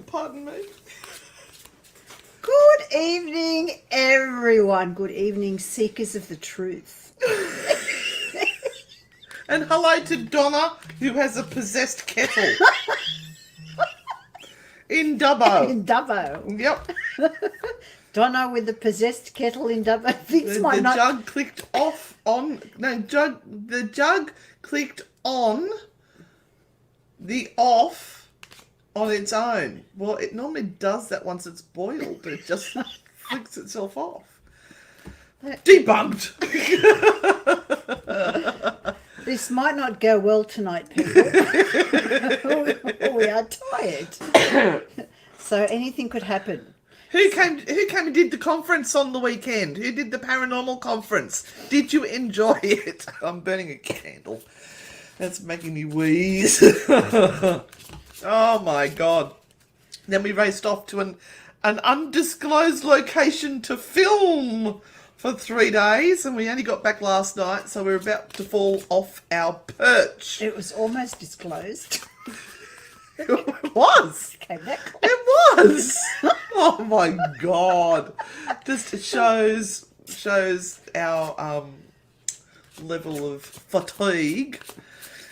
Pardon me. Good evening, everyone. Good evening, seekers of the truth. And hello to Donna, who has a possessed kettle. In Dubbo. In Dubbo. Yep. Donna with the possessed kettle in Dubbo thinks The jug clicked off on... No, the jug clicked on the off on its own. Well, it normally does that once it's boiled, but it just flicks itself off. Debunked! This might not go well tonight, people. We are tired. So anything could happen. Who came and did the conference on the weekend? Who did the paranormal conference? Did you enjoy it? I'm burning a candle. That's making me wheeze. Oh my god. Then we raced off to an undisclosed location to film for 3 days, and we only got back last night, so we're about to fall off our perch. It was almost disclosed. It was. Came that close. It was. Oh my god. Just shows our level of fatigue.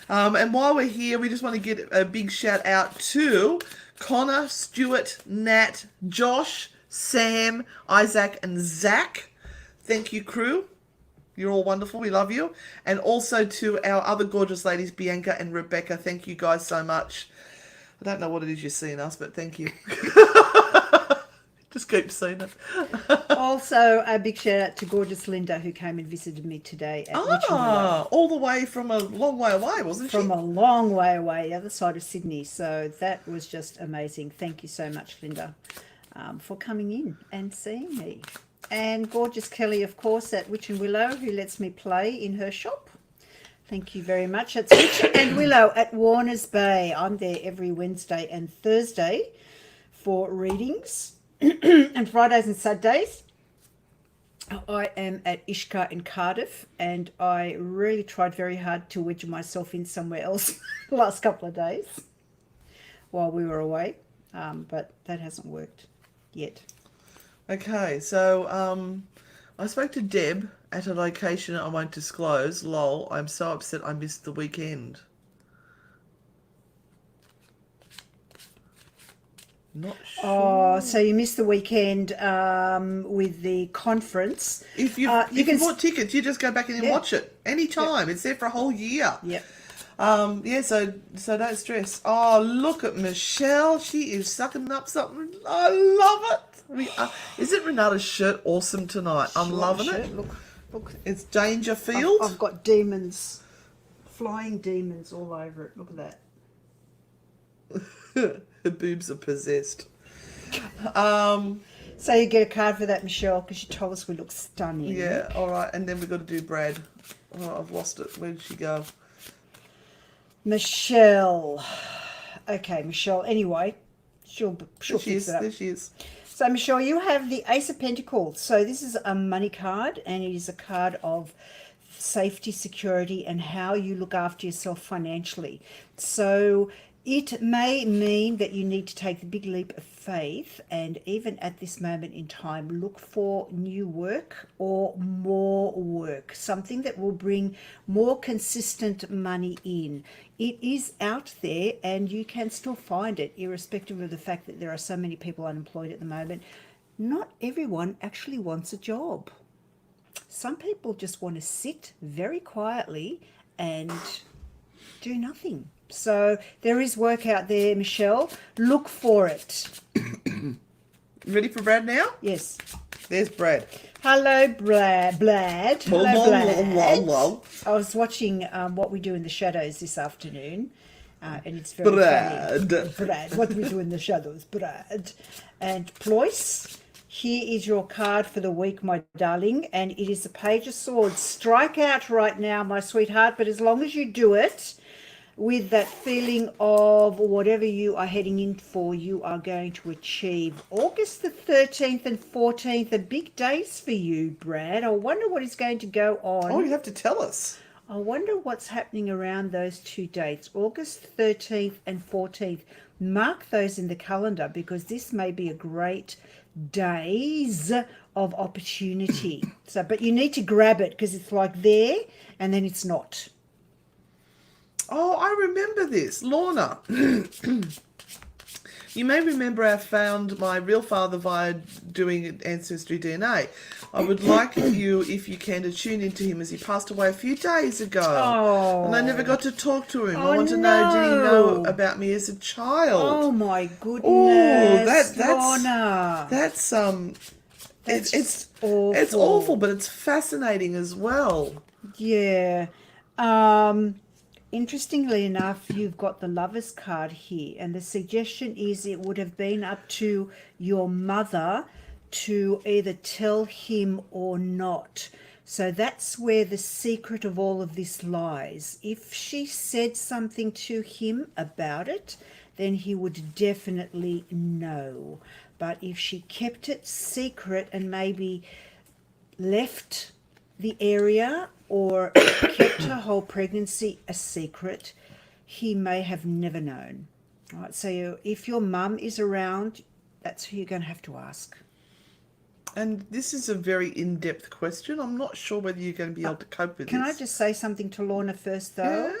And while we're here, we just want to get a big shout out to Connor, Stuart, Nat, Josh, Sam, Isaac, and Zach. Thank you, crew. You're all wonderful. We love you. And also to our other gorgeous ladies, Bianca and Rebecca. Thank you guys so much. I don't know what it is you see in us, but thank you. Just keep seeing it. Also, a big shout out to gorgeous Linda, who came and visited me today at Witching All the way from a long way away, wasn't she? From a long way away, the other side of Sydney. So that was just amazing. Thank you so much, Linda, for coming in and seeing me. And gorgeous Kelly, of course, at Witch and Willow, who lets me play in her shop. Thank you very much. It's Witch and Willow at Warners Bay. I'm there every Wednesday and Thursday for readings. And Fridays and Saturdays, I am at Ishka in Cardiff, and I really tried very hard to wedge myself in somewhere else the last couple of days while we were away, but that hasn't worked yet. Okay, so I spoke to Deb at a location I won't disclose. Lol, I'm so upset I missed the weekend. Not sure. Oh, so you missed the weekend with the conference. If you bought tickets, you just go back in and watch it anytime. Yep. It's there for a whole year. Yep. So don't stress. Oh, look at Michelle. She is sucking up something. I love it. Isn't Renata's shirt awesome tonight? I'm loving it. Look. It's Dangerfield. I've got demons, flying demons all over it. Look at that. Her boobs are possessed. So you get a card for that, Michelle, because you told us we look stunning. Yeah, all right. And then we've got to do Brad. Oh, I've lost it. Where did she go? Michelle. Okay, Michelle. Anyway, she'll fix it up. There she is. So, Michelle, you have the Ace of Pentacles. So this is a money card, and it is a card of safety, security, and how you look after yourself financially. So it may mean that you need to take the big leap of faith, and even at this moment in time, look for new work or more work, something that will bring more consistent money in. It is out there, and you can still find it, irrespective of the fact that there are so many people unemployed at the moment. Not everyone actually wants a job. Some people just want to sit very quietly and do nothing. So there is work out there, Michelle. Look for it. Ready for Brad now? Yes. There's Brad. Hello, Brad. Hello, Brad. I was watching What We Do in the Shadows this afternoon, and it's very funny. Brad. What We Do in the Shadows, Brad. And Ployce, here is your card for the week, my darling, and it is the Page of Swords. Strike out right now, my sweetheart, but as long as you do it with that feeling of whatever you are heading in for, you are going to achieve. August the 13th and 14th are big days for you, Brad. I wonder what is going to go on. Oh, you have to tell us. I wonder what's happening around those two dates, August 13th and 14th. Mark those in the calendar because this may be a great days of opportunity. So, but you need to grab it because it's like there and then it's not. Oh, I remember this. Lorna. You may remember I found my real father via doing ancestry DNA. I would like you, if you can, to tune into him as he passed away a few days ago. Oh. And I never got to talk to him. Oh, I want to know, did he know no. about me as a child? Oh my goodness. Oh, Lorna. that's it's awful. It's awful, but it's fascinating as well. Yeah. Interestingly enough, you've got the Lover's card here, and the suggestion is it would have been up to your mother to either tell him or not. So that's where the secret of all of this lies. If she said something to him about it, then he would definitely know. But if she kept it secret and maybe left the area or kept her whole pregnancy a secret, he may have never known. All right, so if your mum is around, that's who you're going to have to ask. And this is a very in-depth question. I'm not sure whether you're going to be able to cope with Can this. I just say something to Lorna first, though? Yeah?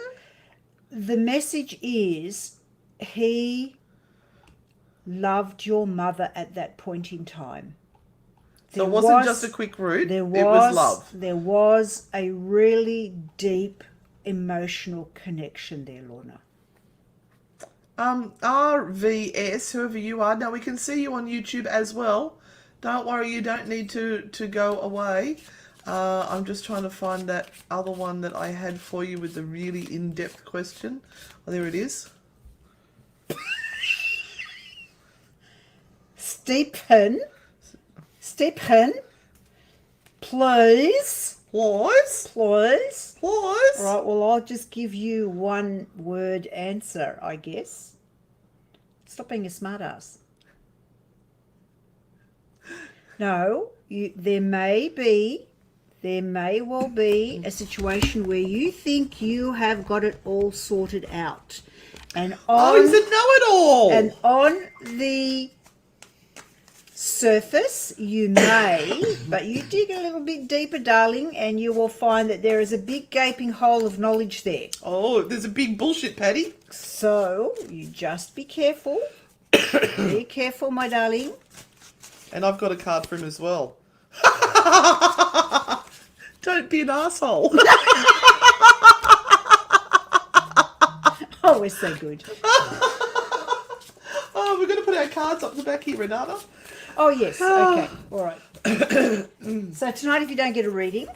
The message is he loved your mother at that point in time. So it wasn't just a quick route, it was love. There was a really deep emotional connection there, Lorna. RVS, whoever you are, now we can see you on YouTube as well. Don't worry, you don't need to go away. I'm just trying to find that other one that I had for you with the really in-depth question. Oh, there it is. Stephen, please. Please? Please. Please? Right, well, I'll just give you one word answer, I guess. Stop being a smartass. No, there may well be a situation where you think you have got it all sorted out. And He's a know-it-all! And on the surface, you may, but you dig a little bit deeper, darling, and you will find that there is a big gaping hole of knowledge there. Oh, there's a big bullshit, Patty. So, you just be careful. Be careful, my darling. And I've got a card for him as well. Don't be an asshole. Oh, we're so good. Oh, we're going to put our cards up the back here, Renata. Oh, yes. Okay. All right. So tonight, if you don't get a reading,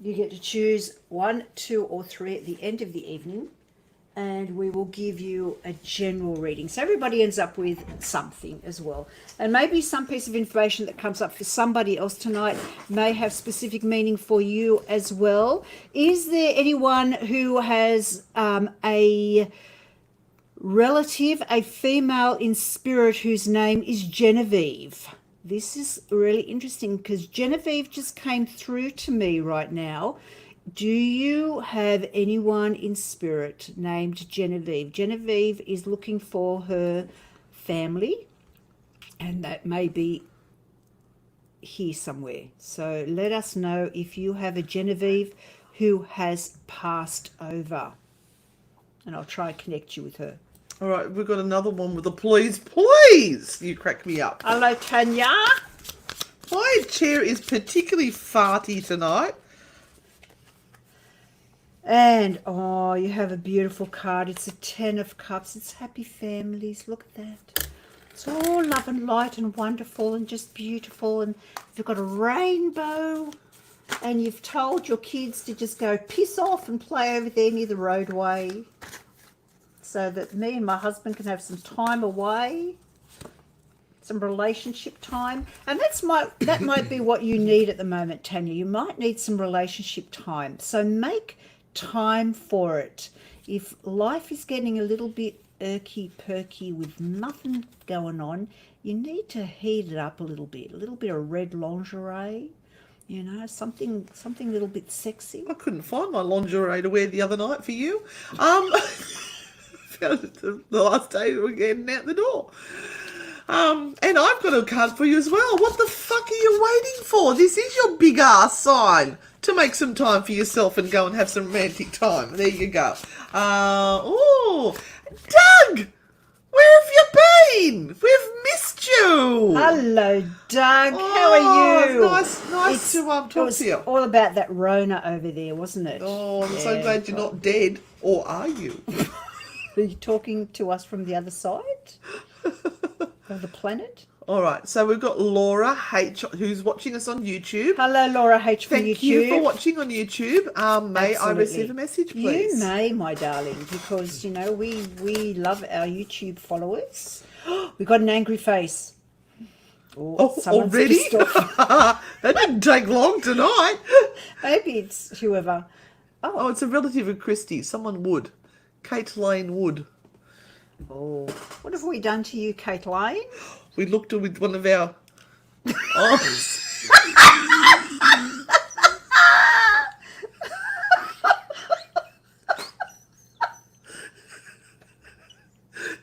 you get to choose 1, 2, or 3 at the end of the evening, and we will give you a general reading. So everybody ends up with something as well. And maybe some piece of information that comes up for somebody else tonight may have specific meaning for you as well. Is there anyone who has a relative, a female in spirit whose name is Genevieve? This is really interesting because Genevieve just came through to me right now. Do you have anyone in spirit named Genevieve? Genevieve is looking for her family, and that may be here somewhere. So let us know if you have a Genevieve who has passed over, and I'll try and connect you with her. All right, we've got another one with a please, please. You crack me up. Hello, Tanya. My chair is particularly farty tonight. And, oh, you have a beautiful card. It's a 10 of Cups. It's happy families. Look at that. It's all love and light and wonderful and just beautiful. And you've got a rainbow. And you've told your kids to just go piss off and play over there near the roadway, so that me and my husband can have some time away, some relationship time. And that might be what you need at the moment, Tanya. You might need some relationship time. So make time for it. If life is getting a little bit irky-perky with nothing going on, you need to heat it up a little bit of red lingerie, You know, something a little bit sexy. I couldn't find my lingerie to wear the other night for you. Found it the last day we were getting out the door. And I've got a card for you as well. What the fuck are you waiting for? This is your big ass sign to make some time for yourself and go and have some romantic time. There you go. Doug! Where have you been? We've missed you. Hello, Doug. How are you? Nice to talk to you. All about that Rona over there, wasn't it? Oh, I'm so glad you're not dead. Or are you? Are you talking to us from the other side of the planet? All right, so we've got Laura H, who's watching us on YouTube. Hello, Laura H from YouTube. Thank you for watching on YouTube. May Absolutely. I receive a message, please? You may, my darling, because, you know, we love our YouTube followers. We got an angry face. Someone's already? pissed off. That didn't take long tonight. Maybe it's whoever. Oh, it's a relative of Christy. Someone Wood. Kate Lane Wood. Oh, what have we done to you, Kate Lane? We looked with one of our eyes.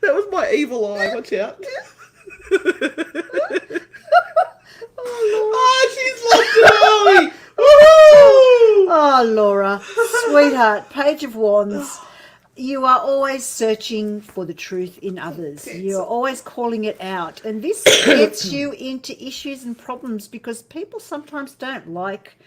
That was my evil eye. Watch out. She's lost it, Ollie. Woohoo! Oh, Laura, sweetheart, Page of Wands. You are always searching for the truth in others. You're always calling it out. And this gets you into issues and problems because people sometimes don't like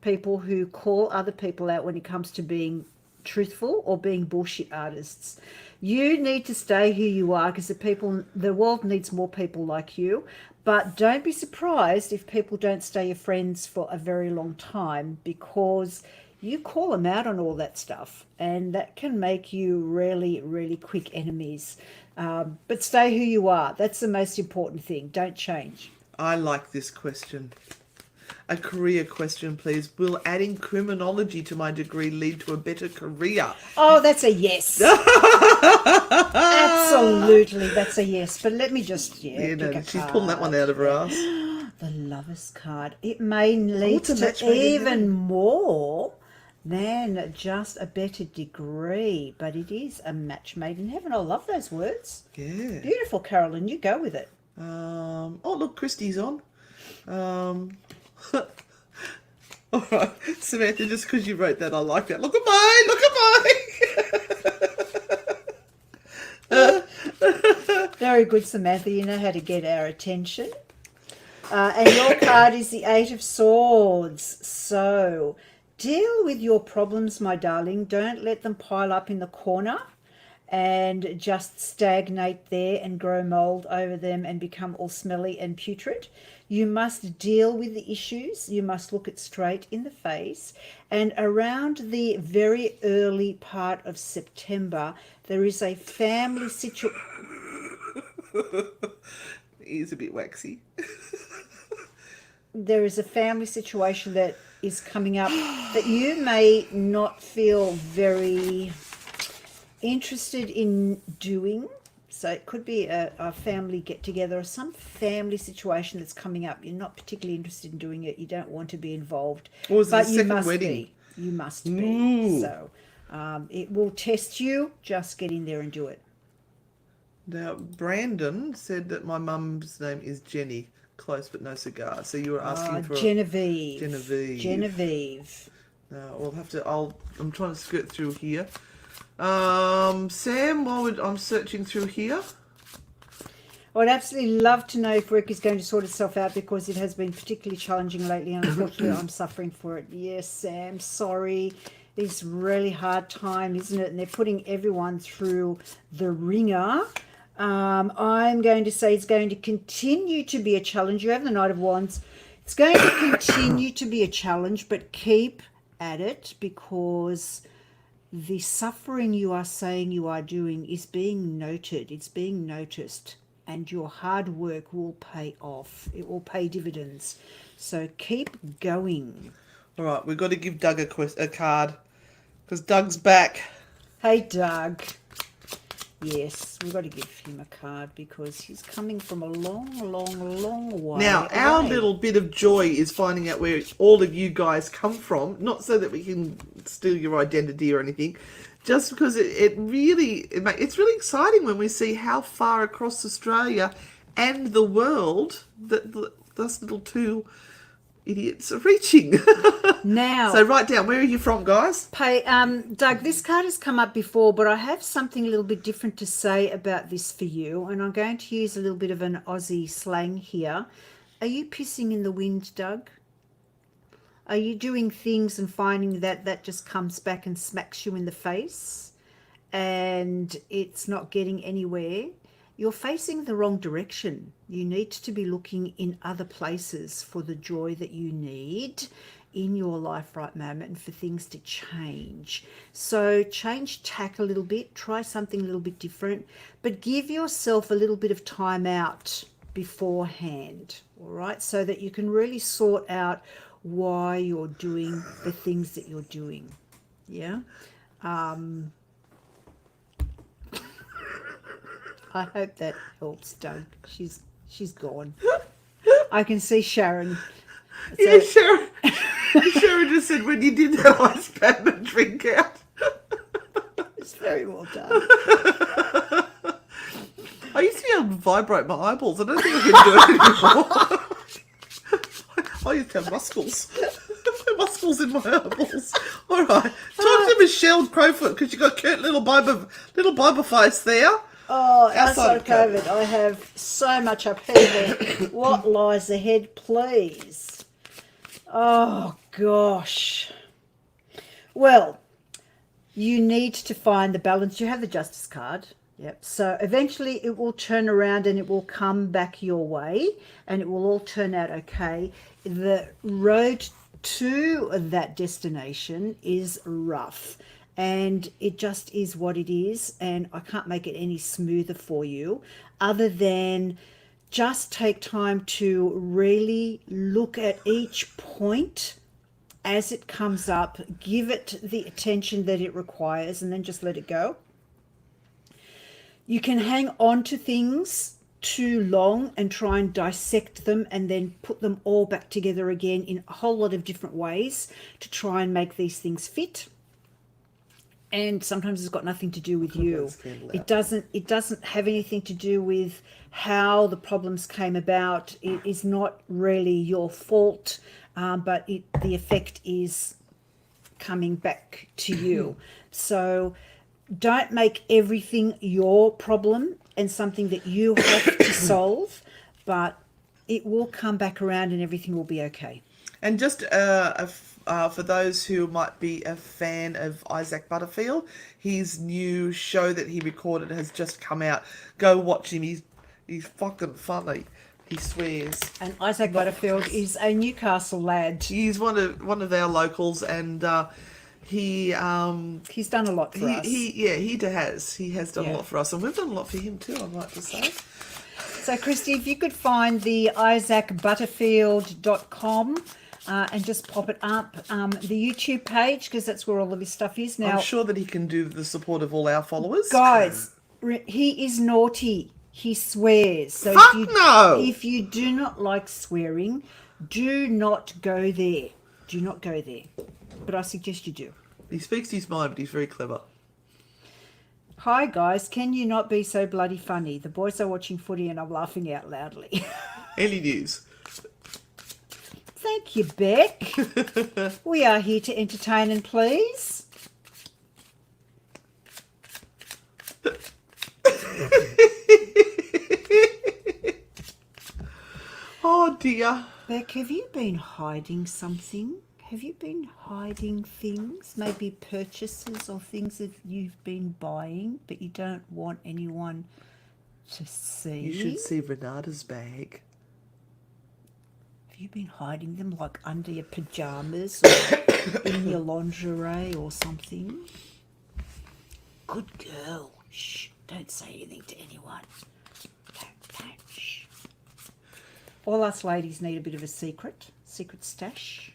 people who call other people out when it comes to being truthful or being bullshit artists. You need to stay who you are because the world needs more people like you. But don't be surprised if people don't stay your friends for a very long time because you call them out on all that stuff and that can make you really, really quick enemies. But stay who you are. That's the most important thing. Don't change. I like this question. A career question, please. Will adding criminology to my degree lead to a better career? Oh, that's a yes. Absolutely, that's a yes. But let me just, pick a she's card. pulling that one out of her ass. The Lover's card. It may lead to match to made in even heaven. more than just a better degree. But it is a match made in heaven. I love those words. Yeah. Beautiful, Carolyn. You go with it. Look, Christy's on. All right, Samantha, just because you wrote that, I like that. Look at mine. Very good, Samantha. You know how to get our attention. And your card is the Eight of Swords. So deal with your problems, my darling. Don't let them pile up in the corner and just stagnate there and grow mold over them and become all smelly and putrid. You must deal with the issues. You must look it straight in the face. And around the very early part of September, there is a family situation. He's a bit waxy. There is a family situation that is coming up that you may not feel very interested in doing. So it could be a family get-together or some family situation that's coming up. You're not particularly interested in doing it. You don't want to be involved. Or is it but a you second must wedding? be. You must be. Ooh. So it will test you. Just get in there and do it. Now, Brandon said that my mum's name is Jenny. Close but no cigar. So you were asking for Genevieve. Genevieve. No, we'll have to. I'm trying to skirt through here. Sam, while I'm searching through here. I would absolutely love to know if work is going to sort itself out because it has been particularly challenging lately. Unfortunately, I'm suffering for it. Yes, Sam, sorry. It's a really hard time, isn't it? And they're putting everyone through the ringer. I'm going to say it's going to continue to be a challenge. You have the Knight of Wands. It's going to continue to be a challenge, but keep at it because the suffering you are saying you are doing is being noted. It's being noticed. And your hard work will pay off. It will pay dividends. So keep going. All right, we've got to give Doug a card because Doug's back. Hey, Doug. Yes, we've got to give him a card because he's coming from a long way. Now, our away. little bit of joy is finding out where all of you guys come from, not so that we can steal your identity or anything, just because it's really exciting when we see how far across Australia and the world that those little two idiots are reaching. Now, So write down, where are you from, guys? Doug, this card has come up before, but I have something a little bit different to say about this for you, and I'm going to use a little bit of an Aussie slang here. Are you pissing in the wind, Doug? Are you doing things and finding that just comes back and smacks you in the face and it's not getting anywhere? You're facing the wrong direction. You need to be looking in other places for the joy that you need in your life right moment and for things to change. So change tack a little bit, try something a little bit different, but give yourself a little bit of time out beforehand, all right, so that you can really sort out why you're doing the things that you're doing. Yeah. I hope that helps, Doug. She's gone. I can see Sharon. Yeah, Sharon. Sharon just said when you did that, I spat and drink out. It's very well done. I used to be able to vibrate my eyeballs. I don't think I can do it anymore. I used to have muscles. Muscles in my eyeballs. All right. Talk to Michelle Crowfoot because you got cute little Bible face there. Oh, outside of COVID, I have so much upheaval. What lies ahead, please? Oh, gosh. Well, you need to find the balance. You have the Justice card. Yep. So eventually it will turn around and it will come back your way and it will all turn out okay. The road to that destination is rough and it just is what it is, and I can't make it any smoother for you other than just take time to really look at each point as it comes up, give it the attention that it requires, and then just let it go. You can hang on to things too long and try and dissect them and then put them all back together again in a whole lot of different ways to try and make these things fit. And sometimes it's got nothing to do with you. It doesn't have anything to do with how the problems came about. It is not really your fault, but the effect is coming back to you. So don't make everything your problem and something that you have to solve, but it will come back around and everything will be okay. And just for those who might be a fan of Isaac Butterfield, his new show that he recorded has just come out. Go watch him. He's fucking funny. He swears. And Isaac Butterfield is a Newcastle lad. He's one of our locals, and he's done a lot for us. He has done a lot for us, and we've done a lot for him too, I'd like to say. So Christy, if you could find the isaacbutterfield.com and just pop it up, the YouTube page, because that's where all of his stuff is now. I'm sure that he can do the support of all our followers. Guys, he is naughty. He swears. So if you do not like swearing, do not go there. Do not go there. But I suggest you do. He speaks his mind, but he's very clever. Hi guys, can you not be so bloody funny? The boys are watching footy and I'm laughing out loudly. Any news? Thank you, Beck. We are here to entertain and please. Oh dear. Beck, have you been hiding something? Have you been hiding things? Maybe purchases or things that you've been buying, but you don't want anyone to see? You should see Renata's bag. Have you been hiding them like under your pajamas or in your lingerie or something? Good girl. Shh. Don't say anything to anyone. Don't. Shh. All us ladies need a bit of a secret stash.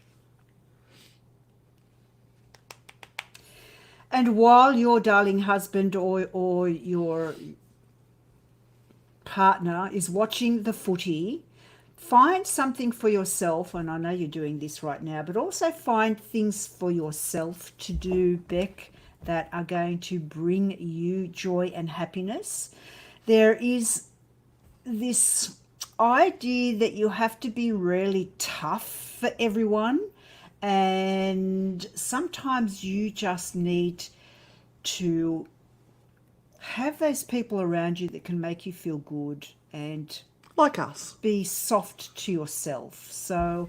And while your darling husband or your partner is watching the footy, find something for yourself, and I know you're doing this right now, but also find things for yourself to do, Beck, that are going to bring you joy and happiness. There is this idea that you have to be really tough for everyone, and sometimes you just need to have those people around you that can make you feel good and Like us. be soft to yourself. So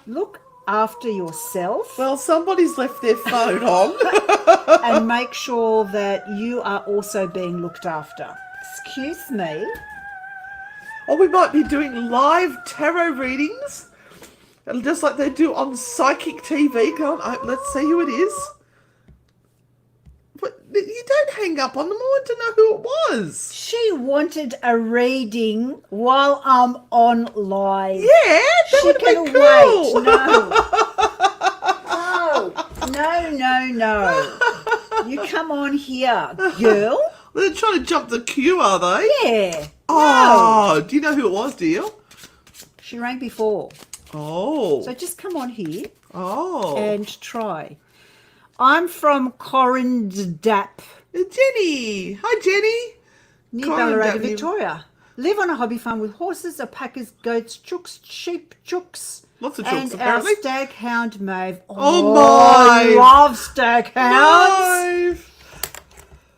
look after yourself Well, somebody's left their phone on. and make sure that you are also being looked after. Excuse me. Or we might be doing live tarot readings, and just like they do on psychic TV. Go on, let's see who it is. But you don't hang up on them. I want to know who it was. She wanted a reading while I'm on live. Yeah, that She would can be cool. wait. No. You come on here, girl. They're trying to jump the queue, are they? Yeah. Oh, do you know who it was, dear? She rang before. Oh. So just come on here Oh. and try. I'm from Corindap, Jenny. Hi, Jenny. near Corindap, Ballarat, near- Victoria. Live on a hobby farm with horses, alpacas, goats, chooks, sheep, chooks. Lots of and chooks, apparently. our stag hound, Maeve. Oh, I Maeve. love stag hounds. Live.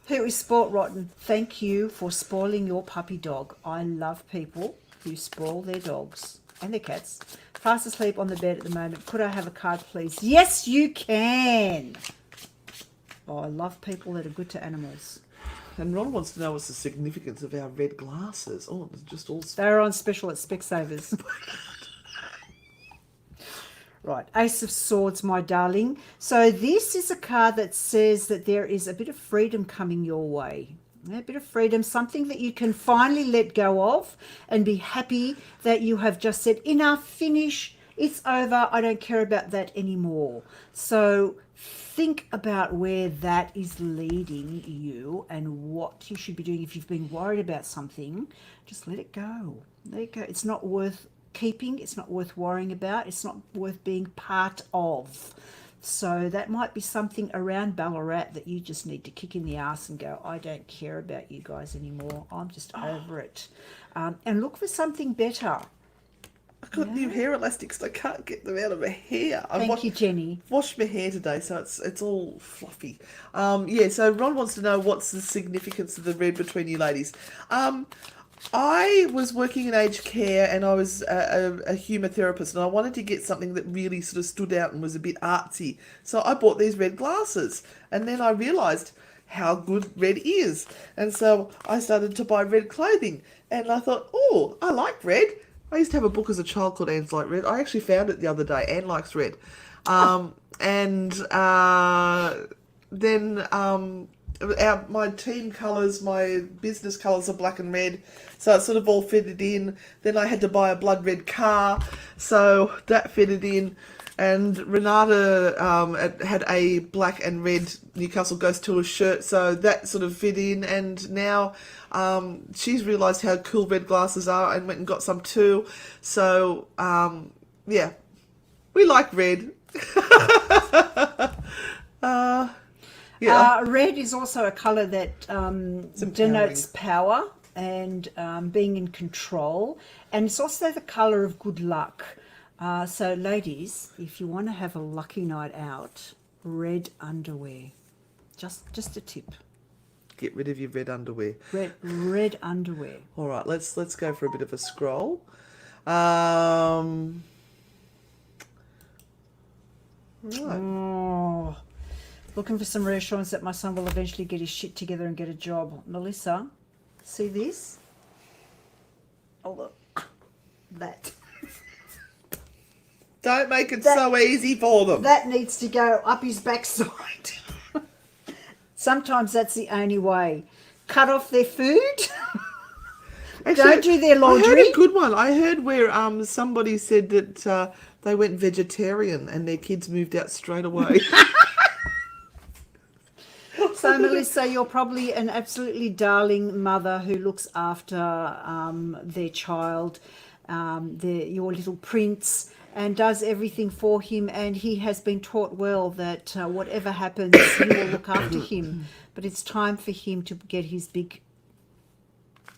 Who is sport rotten? Thank you for spoiling your puppy dog. I love people who spoil their dogs and their cats. Fast asleep on the bed at the moment. Could I have a card, please? Yes, you can. Oh, I love people that are good to animals. And Ron wants to know what's the significance of our red glasses. Oh, it's just all... They're on special at Specsavers. Right, Ace of Swords, my darling. So this is a card that says that there is a bit of freedom coming your way. A bit of freedom, something that you can finally let go of and be happy that you have just said, enough, finish, it's over, I don't care about that anymore. So think about where that is leading you and what you should be doing. If you've been worried about something, just let it go. Let it go. It's not worth keeping, it's not worth worrying about, it's not worth being part of. So that might be something around Ballarat that you just need to kick in the ass and go, I don't care about you guys anymore, I'm just over it. And look for something better. I've got new hair elastics. I can't get them out of my hair. Thank you, Jenny. Washed my hair today, so it's all fluffy. Yeah, so Ron wants to know what's the significance of the red between you ladies. I was working in aged care and I was a humour therapist, and I wanted to get something that really sort of stood out and was a bit artsy. So I bought these red glasses, and then I realised how good red is. And so I started to buy red clothing, and I thought, oh, I like red. I used to have a book as a child called Anne's Like Red. I actually found it the other day. Anne likes red. And then my team colours, my business colours are black and red, so it sort of all fitted in. Then I had to buy a blood red car, so that fitted in. And Renata had a black and red Newcastle Ghost Tour shirt, so that sort of fit in. And now she's realised how cool red glasses are and went and got some too. So, yeah, we like red. Yeah. Red is also a colour that denotes power and being in control, and it's also the colour of good luck. So ladies, if you want to have a lucky night out, red underwear. Just a tip. Get rid of your red underwear. Red underwear. All right, let's go for a bit of a scroll. Right. Oh, looking for some reassurance that my son will eventually get his shit together and get a job. Melissa, see this? Oh, look. That. Don't make it so easy for them. That needs to go up his backside. Sometimes that's the only way. Cut off their food. Actually, Don't do their laundry. I heard a good one. I heard where somebody said that they went vegetarian and their kids moved out straight away. So, Melissa, you're probably an absolutely darling mother who looks after their child, your little prince, and does everything for him. And he has been taught well that whatever happens, you will look after him. But it's time for him to get his big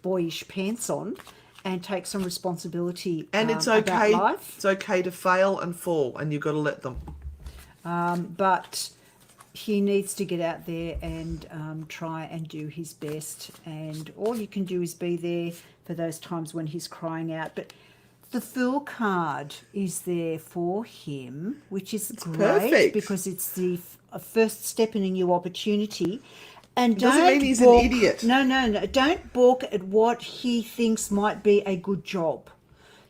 boyish pants on and take some responsibility And it's about okay. life. It's okay to fail and fall, and you've got to let them. But he needs to get out there and try and do his best. And all you can do is be there for those times when he's crying out. But the Fool card is there for him, which is great perfect. because it's the first step in a new opportunity. And Doesn't mean he's balk, an idiot. No. Don't balk at what he thinks might be a good job.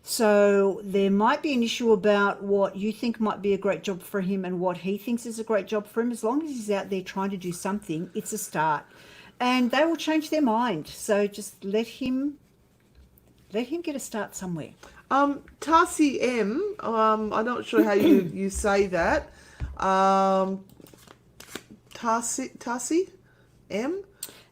So there might be an issue about what you think might be a great job for him and what he thinks is a great job for him. As long as he's out there trying to do something, it's a start. And they will change their mind. So just let him get a start somewhere. Tarsi M, I'm not sure how you say that. Tarsi M?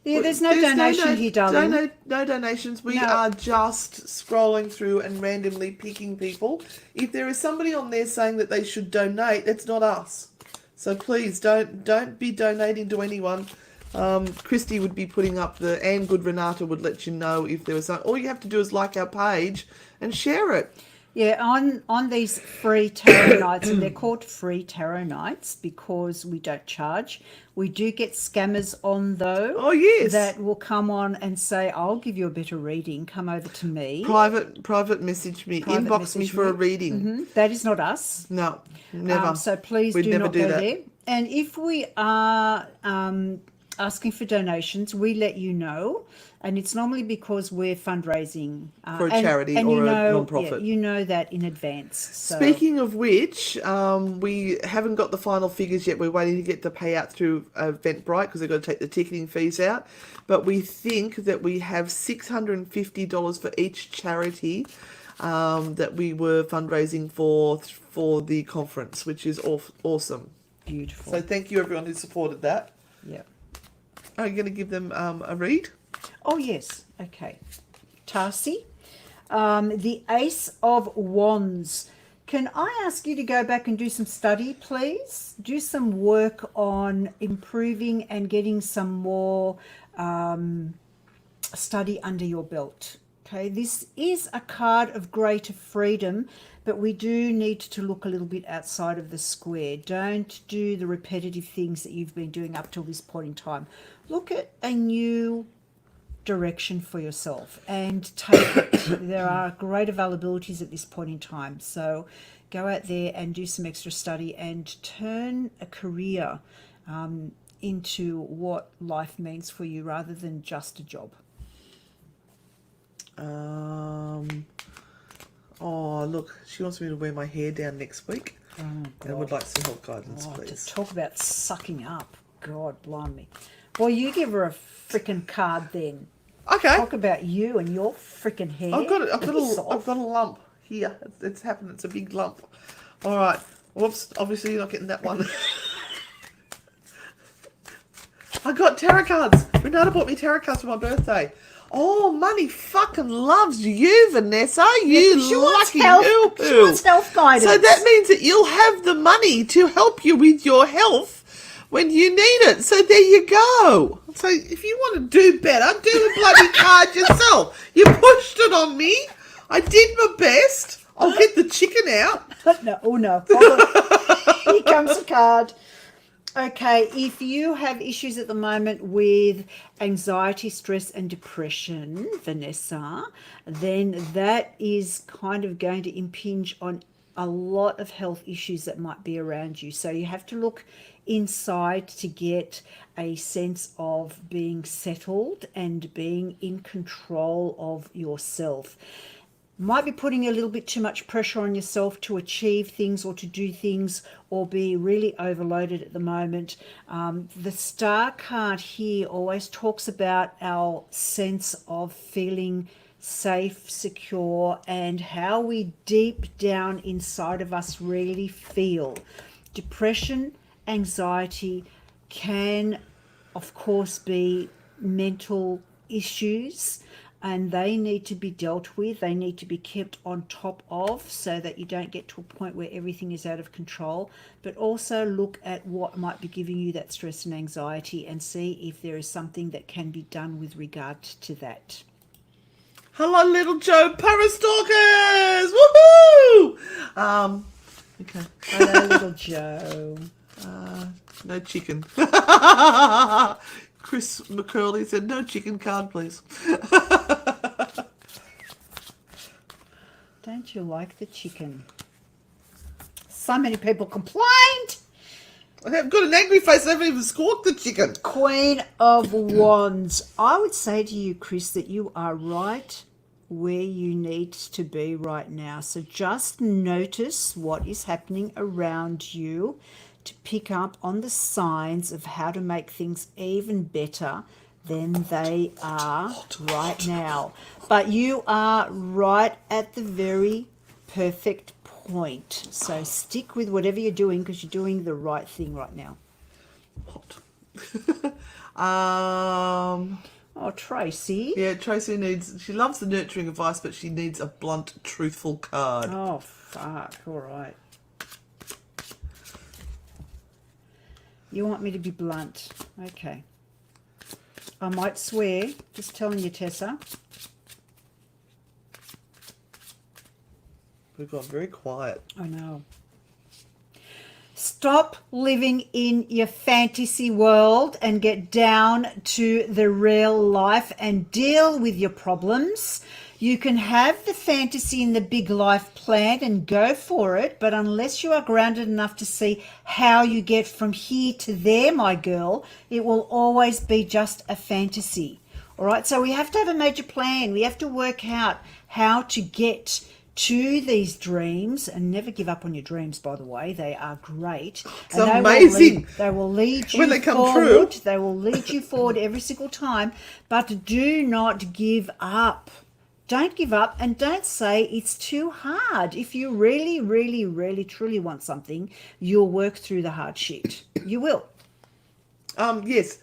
Yeah, there's no donation here, darling. No donations. We No. are just scrolling through and randomly picking people. If there is somebody on there saying that they should donate, that's not us. So please don't be donating to anyone. Christy would be putting up and Good Renata would let you know if there was something. All you have to do is like our page and share it. Yeah, on these free tarot nights, and they're called free tarot nights because we don't charge. We do get scammers on though. Oh yes. That will come on and say, "I'll give you a better reading. Come over to me." Private message me. Inbox me for a reading. That is not us. No, never. So please We'd do never not do go that. there. And if we are asking for donations, we let you know. And it's normally because we're fundraising For a charity or a non-profit. Yeah, you know that in advance. So. Speaking of which, we haven't got the final figures yet. We're waiting to get the payout through Eventbrite because they've got to take the ticketing fees out. But we think that we have $650 for each charity that we were fundraising for the conference, which is awesome. Beautiful. So thank you everyone who supported that. Yeah. Are you going to give them a read? Oh, yes. Okay. Tarsi, the Ace of Wands. Can I ask you to go back and do some study, please? Do some work on improving and getting some more study under your belt. Okay, this is a card of greater freedom, but we do need to look a little bit outside of the square. Don't do the repetitive things that you've been doing up till this point in time. Look at a new direction for yourself and take it. There are great availabilities at this point in time. So go out there and do some extra study and turn a career into what life means for you rather than just a job. Oh, look, she wants me to wear my hair down next week. Oh, and would like some help guidance, to please. talk about sucking up. God blimey. Well, you give her a freaking card then. Okay. Talk about you and your freaking hair. I've got a lump here. It's happened. It's a big lump. All right. Whoops. Obviously, you're not getting that one. I got tarot cards. Renata bought me tarot cards for my birthday. Oh, money fucking loves you, Vanessa. You she wants lucky health. hoo-hoo. She wants health guidance. So that means that you'll have the money to help you with your health when you need it. So there you go. So if you want to do better, do the bloody card yourself. You pushed it on me. I did my best. I'll get the chicken out. No, oh no. Hold on. Here comes the card. Okay, if you have issues at the moment with anxiety, stress and depression, Vanessa, then that is kind of going to impinge on a lot of health issues that might be around you. So you have to look inside to get a sense of being settled and being in control of yourself. Might be putting a little bit too much pressure on yourself to achieve things or to do things or be really overloaded at the moment. The star card here always talks about our sense of feeling safe, secure, and how we deep down inside of us really feel. Depression, anxiety can of course, be mental issues, and they need to be dealt with. They need to be kept on top of so that you don't get to a point where everything is out of control. But also look at what might be giving you that stress and anxiety and see if there is something that can be done with regard to that. Hello, little Joe Parastalkers! Woohoo! Okay. Hello, little Joe. No chicken. Chris McCurley said, no chicken card, please. Don't you like the chicken? So many people complained. I've got an angry face. I haven't even squawked the chicken. Queen of Wands. I would say to you, Chris, that you are right where you need to be right now. So just notice what is happening around you to pick up on the signs of how to make things even better than they are right now. But you are right at the very perfect point. So stick with whatever you're doing because you're doing the right thing right now. Oh, Tracy. Yeah, Tracy she loves the nurturing advice, but she needs a blunt, truthful card. Oh, fuck. All right. You want me to be blunt. Okay. I might swear. Just telling you, Tessa. We've gone very quiet. I know. Stop living in your fantasy world and get down to the real life and deal with your problems. You can have the fantasy and the big life plan and go for it, but unless you are grounded enough to see how you get from here to there, my girl, it will always be just a fantasy. All right, so we have to have a major plan. We have to work out how to get to these dreams, and never give up on your dreams, by the way. They are great. It's amazing. They will lead you when they come forward. true. They will lead you forward every single time, but do not give up. Don't give up, and don't say it's too hard. If you really, really, really, truly want something, you'll work through the hard shit. You will. Yes.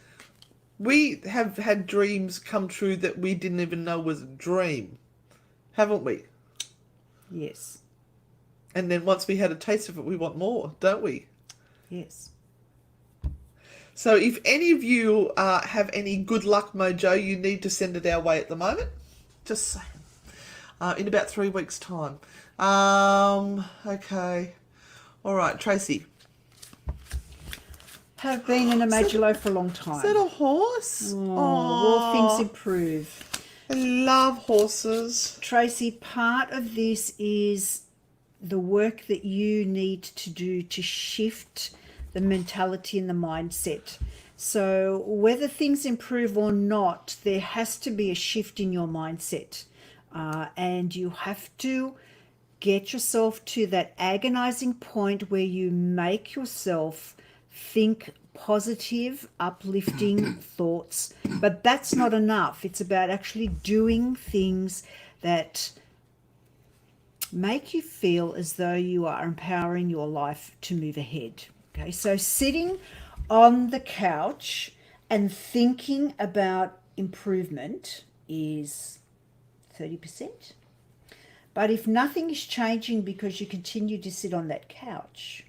We have had dreams come true that we didn't even know was a dream. Haven't we? Yes. And then once we had a taste of it, we want more, don't we? Yes. So if any of you have any good luck mojo, you need to send it our way at the moment. Just saying. In about 3 weeks' time. Okay. All right, Tracy. Have been in a major low for a long time. Is that a horse? Will things improve? I love horses. Tracy, part of this is the work that you need to do to shift the mentality and the mindset. So whether things improve or not, there has to be a shift in your mindset. And you have to get yourself to that agonizing point where you make yourself think positive, uplifting thoughts. But that's not enough. It's about actually doing things that make you feel as though you are empowering your life to move ahead. Okay, so sitting on the couch and thinking about improvement is 30%. But if nothing is changing because you continue to sit on that couch,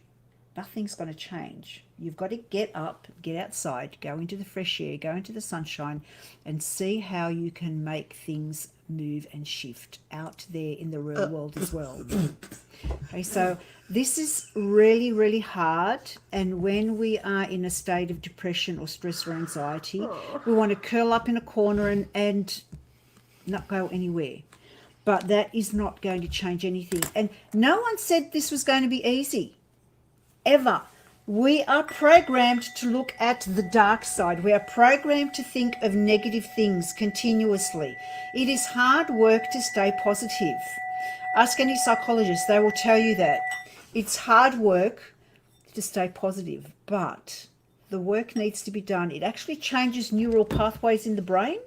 nothing's going to change. You've got to get up, get outside, go into the fresh air, go into the sunshine, and see how you can make things move and shift out there in the real world as well. Okay, so this is really, really hard. And when we are in a state of depression or stress or anxiety, we want to curl up in a corner and not go anywhere. But that is not going to change anything. And no one said this was going to be easy, ever. We are programmed to look at the dark side. We are programmed to think of negative things continuously. It is hard work to stay positive. Ask any psychologist, they will tell you that. It's hard work to stay positive, but the work needs to be done. It actually changes neural pathways in the brain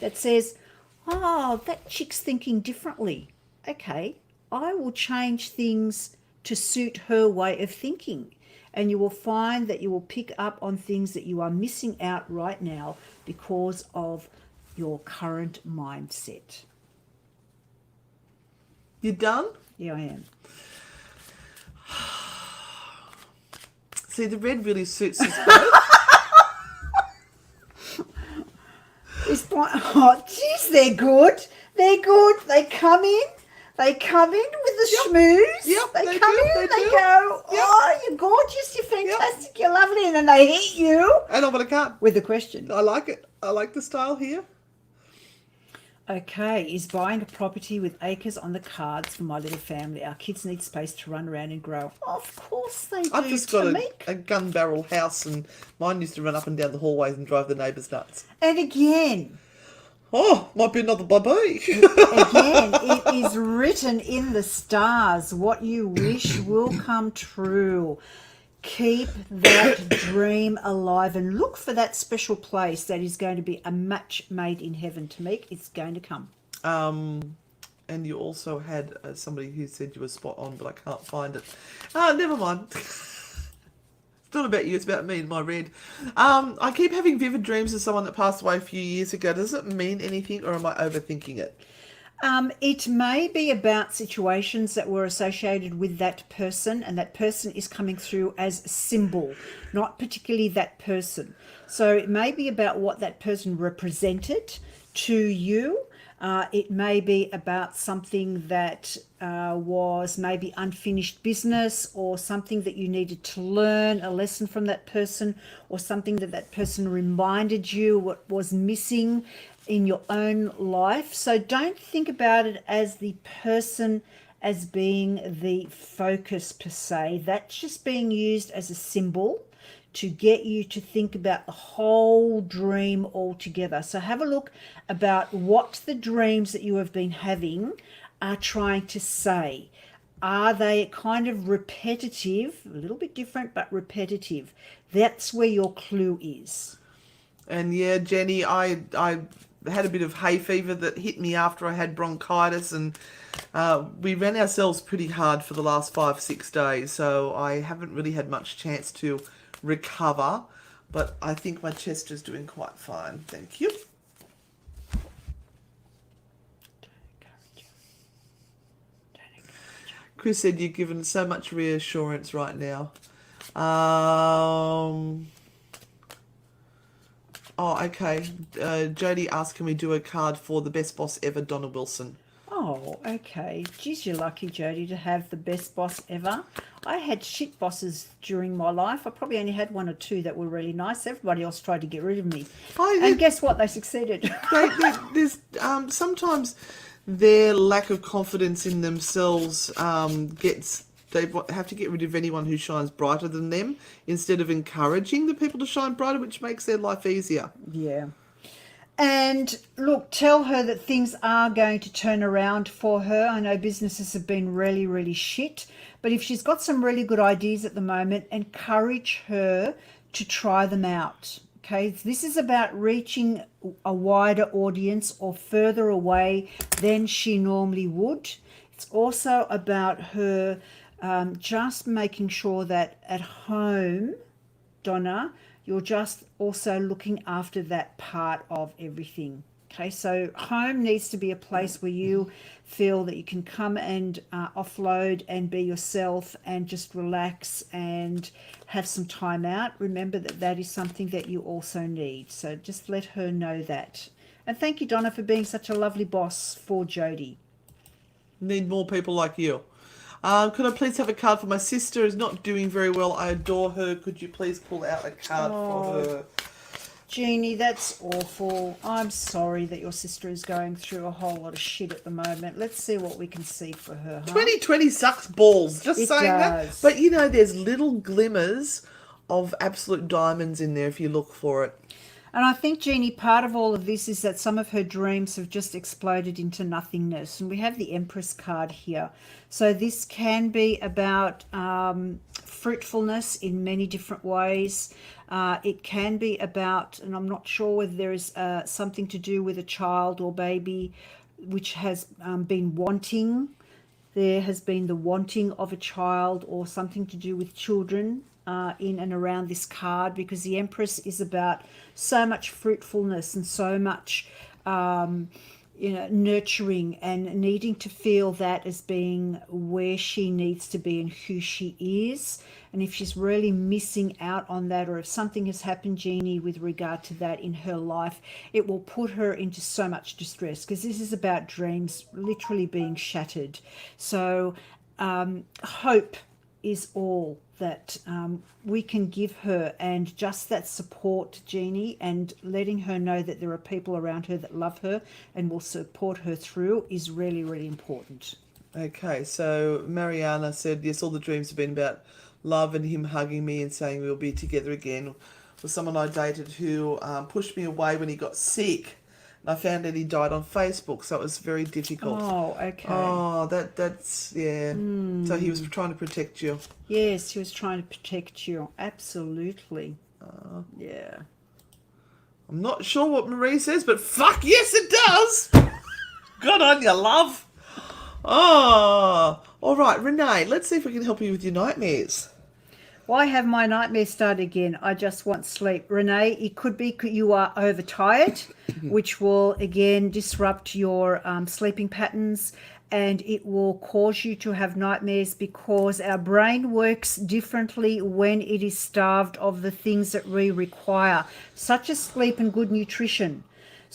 that says, oh, that chick's thinking differently. Okay, I will change things to suit her way of thinking. and you will find that you will pick up on things that you are missing out right now because of your current mindset. You done? Yeah, I am. See, the red really suits us both. Oh, geez, they're good. They're good. They come in. They come in with the schmooze. Yep, they they come do, in. they They do. go, Yep. oh, you're gorgeous. You're fantastic. You're lovely. And then they hit you And I'm going to cut. with a question. I like it. I like the style here. Okay, is buying a property with acres on the cards for my little family. Our kids need space to run around and grow. Of course they do. I've just got Tamik. a gun barrel house, and mine used to run up and down the hallways and drive the neighbours nuts. And again, Oh, might be another baby. again, it is written in the stars. What you wish will come true. Keep that dream alive and look for that special place that is going to be a match made in heaven. Tamik, it's going to come. And you also had somebody who said you were spot on, but I can't find it. Never mind. It's not about you, it's about me and my red. I keep having vivid dreams of someone that passed away a few years ago. Does it mean anything, or am I overthinking it? It may be about situations that were associated with that person, and that person is coming through as a symbol, not particularly that person. So it may be about what that person represented to you. It may be about something that was maybe unfinished business, or something that you needed to learn, a lesson from that person, or something that that person reminded you what was missing in your own life. So don't think about it as the person as being the focus per se. That's just being used as a symbol to get you to think about the whole dream altogether. So have a look about what the dreams that you have been having are trying to say. Are they kind of repetitive, a little bit different, but repetitive? That's where your clue is. And yeah, Jenny, I had a bit of hay fever that hit me after I had bronchitis, and we ran ourselves pretty hard for the last 5-6 days, so I haven't really had much chance to recover, but I think my chest is doing quite fine. Thank you. Chris said you've given so much reassurance right now. Oh, okay. Jodie asked, can we do a card for the best boss ever, Donna Wilson? Oh, okay. Geez, you're lucky, Jodie, to have the best boss ever. I had shit bosses during my life. I probably only had one or two that were really nice. Everybody else tried to get rid of me. And guess what? They succeeded. There's sometimes their lack of confidence in themselves they have to get rid of anyone who shines brighter than them, instead of encouraging the people to shine brighter, which makes their life easier. Yeah. And look, tell her that things are going to turn around for her. I know businesses have been really, really shit, but if she's got some really good ideas at the moment, encourage her to try them out. Okay, this is about reaching a wider audience or further away than she normally would. It's also about her just making sure that at home, Donna, you're just also looking after that part of everything. Okay, so home needs to be a place where you feel that you can come and offload and be yourself and just relax and have some time out. Remember that that is something that you also need. So just let her know that. And thank you, Donna, for being such a lovely boss for Jodie. Need more people like you. Could I please have a card for my sister? Is not doing very well. I adore her. Could you please pull out a card for her? Jeannie, that's awful. I'm sorry that your sister is going through a whole lot of shit at the moment. Let's see what we can see for her. 2020 sucks balls. Just It saying does. that. But you know, there's little glimmers of absolute diamonds in there if you look for it. And I think, Jeannie, part of all of this is that some of her dreams have just exploded into nothingness. And we have the Empress card here. So this can be about fruitfulness in many different ways. It can be about, and I'm not sure whether there is something to do with a child or baby which has been wanting. There has been the wanting of a child or something to do with children in and around this card, because the Empress is about so much fruitfulness and so much nurturing, and needing to feel that as being where she needs to be and who she is. And if she's really missing out on that, or if something has happened, Jeannie, with regard to that in her life, it will put her into so much distress, because this is about dreams literally being shattered. So hope is all that we can give her, and just that support, Jeannie, and letting her know that there are people around her that love her and will support her through is really, really important. Okay, so Mariana said, yes, all the dreams have been about love and him hugging me and saying we'll be together again. Was someone I dated who pushed me away when he got sick. And I found out he died on Facebook, so it was very difficult. Oh, okay. Oh, that's, yeah. So he was trying to protect you. Yes, he was trying to protect you. Absolutely. Yeah. I'm not sure what Marie says, but fuck yes it does! Good on you, love! Oh, all right, Renee, let's see if we can help you with your nightmares. Why have my nightmare start again? I just want sleep. Renee, it could be you are overtired, which will again disrupt your sleeping patterns, and it will cause you to have nightmares, because our brain works differently when it is starved of the things that we require, such as sleep and good nutrition.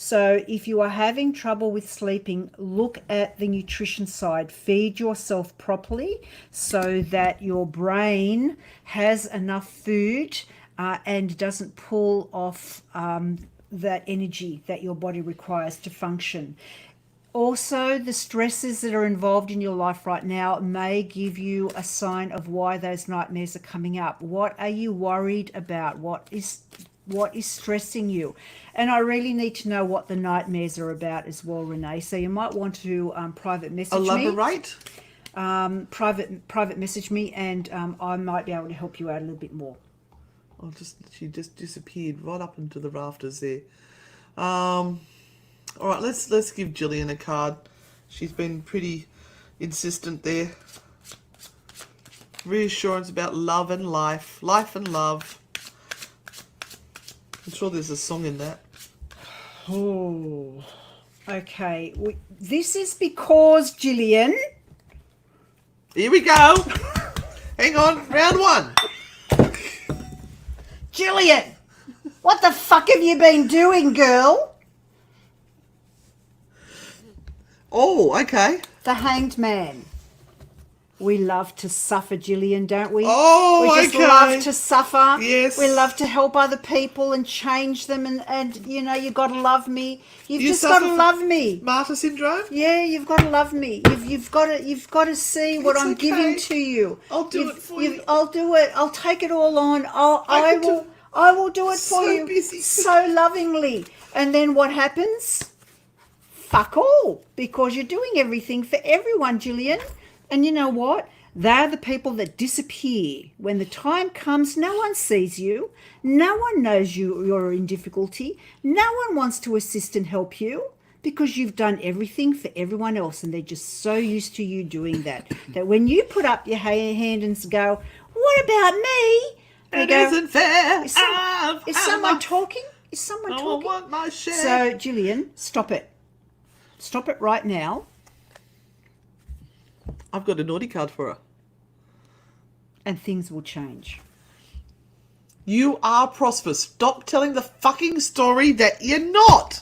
So if you are having trouble with sleeping, look at the nutrition side. Feed yourself properly so that your brain has enough food and doesn't pull off that energy that your body requires to function. Also, the stresses that are involved in your life right now may give you a sign of why those nightmares are coming up. What are you worried about? What is stressing you? And I really need to know what the nightmares are about as well, Renee. So you might want to private message me. Elaborate. Private message me, and I might be able to help you out a little bit more. She just disappeared right up into the rafters there. All right, let's give Gillian a card. She's been pretty insistent there. Reassurance about love and life and love. I'm sure there's a song in that. Oh, okay. This is because, Gillian. Here we go. Hang on, round one. Gillian, what the fuck have you been doing, girl? Oh, okay. The Hanged Man. We love to suffer, Gillian, don't we? Oh, we just okay. love to suffer. Yes. We love to help other people and change them, and you know, you've got to love me. You've You just got to suffer love me. Martyr syndrome? Yeah, you've got to love me. You've got to see what It's I'm okay. giving to you. I'll do it for you. I'll do it. I'll take it all on. I will do it for So you busy. so lovingly. And then what happens? Fuck all, because you're doing everything for everyone, Gillian. And you know what? They're the people that disappear. When the time comes, no one sees you. No one knows you're in difficulty. No one wants to assist and help you, because you've done everything for everyone else, and they're just so used to you doing that, that when you put up your hand and go, what about me? They It go, isn't fair. Is someone talking? Is someone I talking? want my share. So, Gillian, stop it. Stop it right now. I've got a naughty card for her. And things will change. You are prosperous. Stop telling the fucking story that you're not.